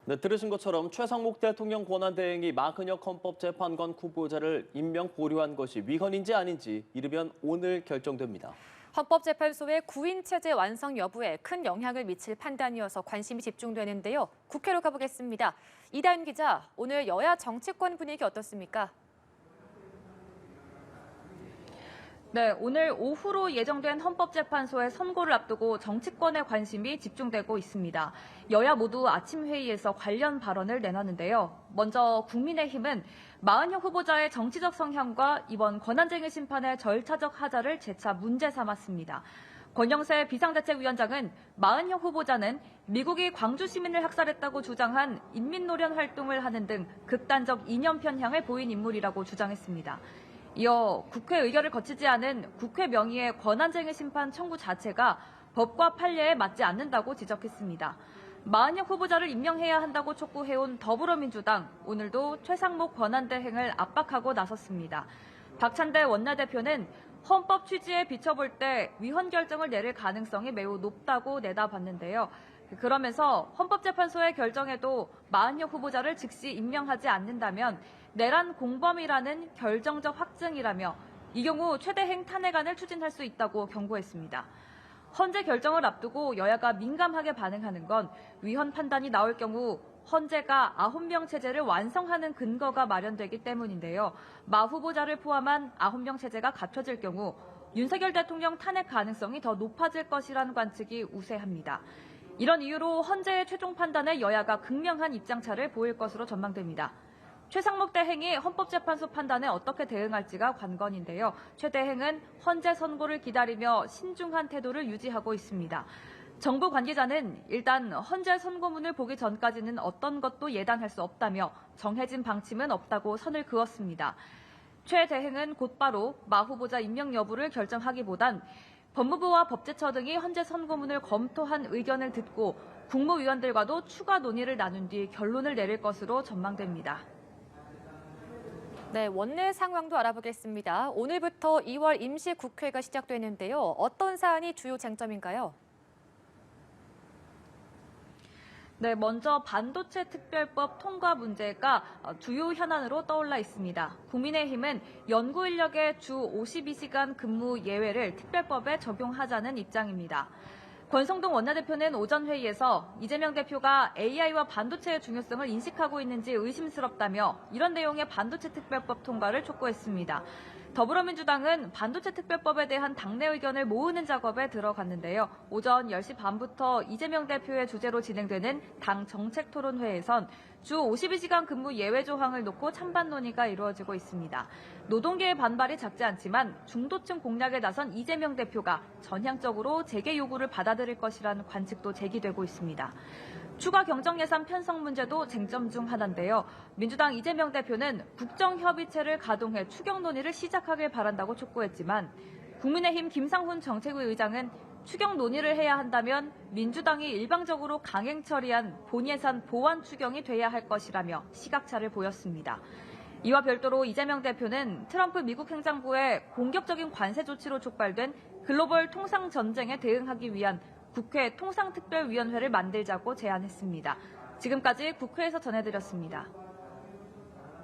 네, 들으신 것처럼 최상목 대통령 권한대행이 마흔혁 헌법재판관 후보자를 임명 보류한 것이 위헌인지 아닌지 이르면 오늘 결정됩니다. 헌법재판소의 구인 체제 완성 여부에 큰 영향을 미칠 판단이어서 관심이 집중되는데요. 국회로 가보겠습니다. 이다윤 기자, 오늘 여야 정치권 분위기 어떻습니까? 네, 오늘 오후로 예정된 헌법재판소의 선고를 앞두고 정치권의 관심이 집중되고 있습니다. 여야 모두 아침 회의에서 관련 발언을 내놨는데요. 먼저 국민의힘은 마흔혁 후보자의 정치적 성향과 이번 권한쟁의 심판의 절차적 하자를 재차 문제 삼았습니다. 권영세 비상대책위원장은 마흔혁 후보자는 미국이 광주 시민을 학살했다고 주장한 인민노련 활동을 하는 등 극단적 이념 편향을 보인 인물이라고 주장했습니다. 이어 국회 의결을 거치지 않은 국회 명의의 권한쟁의 심판 청구 자체가 법과 판례에 맞지 않는다고 지적했습니다. 마흔혁 후보자를 임명해야 한다고 촉구해온 더불어민주당, 오늘도 최상목 권한대행을 압박하고 나섰습니다. 박찬대 원내대표는 헌법 취지에 비춰볼 때 위헌 결정을 내릴 가능성이 매우 높다고 내다봤는데요. 그러면서 헌법재판소의 결정에도 마흔혁 후보자를 즉시 임명하지 않는다면 내란 공범이라는 결정적 확증이라며 이 경우 최대행 탄핵안을 추진할 수 있다고 경고했습니다. 헌재 결정을 앞두고 여야가 민감하게 반응하는 건 위헌 판단이 나올 경우 헌재가 9명 체제를 완성하는 근거가 마련되기 때문인데요. 마 후보자를 포함한 9명 체제가 갖춰질 경우 윤석열 대통령 탄핵 가능성이 더 높아질 것이라는 관측이 우세합니다. 이런 이유로 헌재의 최종 판단에 여야가 극명한 입장차를 보일 것으로 전망됩니다. 최상목 대행이 헌법재판소 판단에 어떻게 대응할지가 관건인데요. 최 대행은 헌재 선고를 기다리며 신중한 태도를 유지하고 있습니다. 정부 관계자는 일단 헌재 선고문을 보기 전까지는 어떤 것도 예단할 수 없다며 정해진 방침은 없다고 선을 그었습니다. 최 대행은 곧바로 마 후보자 임명 여부를 결정하기보단 법무부와 법제처 등이 헌재 선고문을 검토한 의견을 듣고 국무위원들과도 추가 논의를 나눈 뒤 결론을 내릴 것으로 전망됩니다. 네, 원내 상황도 알아보겠습니다. 오늘부터 2월 임시국회가 시작되는데요. 어떤 사안이 주요 쟁점인가요? 네, 먼저 반도체 특별법 통과 문제가 주요 현안으로 떠올라 있습니다. 국민의힘은 연구 인력의 주 52시간 근무 예외를 특별법에 적용하자는 입장입니다. 권성동 원내대표는 오전 회의에서 이재명 대표가 AI와 반도체의 중요성을 인식하고 있는지 의심스럽다며 이런 내용의 반도체 특별법 통과를 촉구했습니다. 더불어민주당은 반도체 특별법에 대한 당내 의견을 모으는 작업에 들어갔는데요. 오전 10시 반부터 이재명 대표의 주재로 진행되는 당 정책토론회에선 주 52시간 근무 예외 조항을 놓고 찬반 논의가 이루어지고 있습니다. 노동계의 반발이 작지 않지만 중도층 공략에 나선 이재명 대표가 전향적으로 재개 요구를 받아들일 것이라는 관측도 제기되고 있습니다. 추가 경정예산 편성 문제도 쟁점 중 하나인데요. 민주당 이재명 대표는 국정협의체를 가동해 추경 논의를 시작하길 바란다고 촉구했지만 국민의힘 김상훈 정책위 의장은 추경 논의를 해야 한다면 민주당이 일방적으로 강행 처리한 본예산 보완 추경이 돼야 할 것이라며 시각차를 보였습니다. 이와 별도로 이재명 대표는 트럼프 미국 행정부의 공격적인 관세 조치로 촉발된 글로벌 통상 전쟁에 대응하기 위한 국회 통상특별위원회를 만들자고 제안했습니다. 지금까지 국회에서 전해드렸습니다.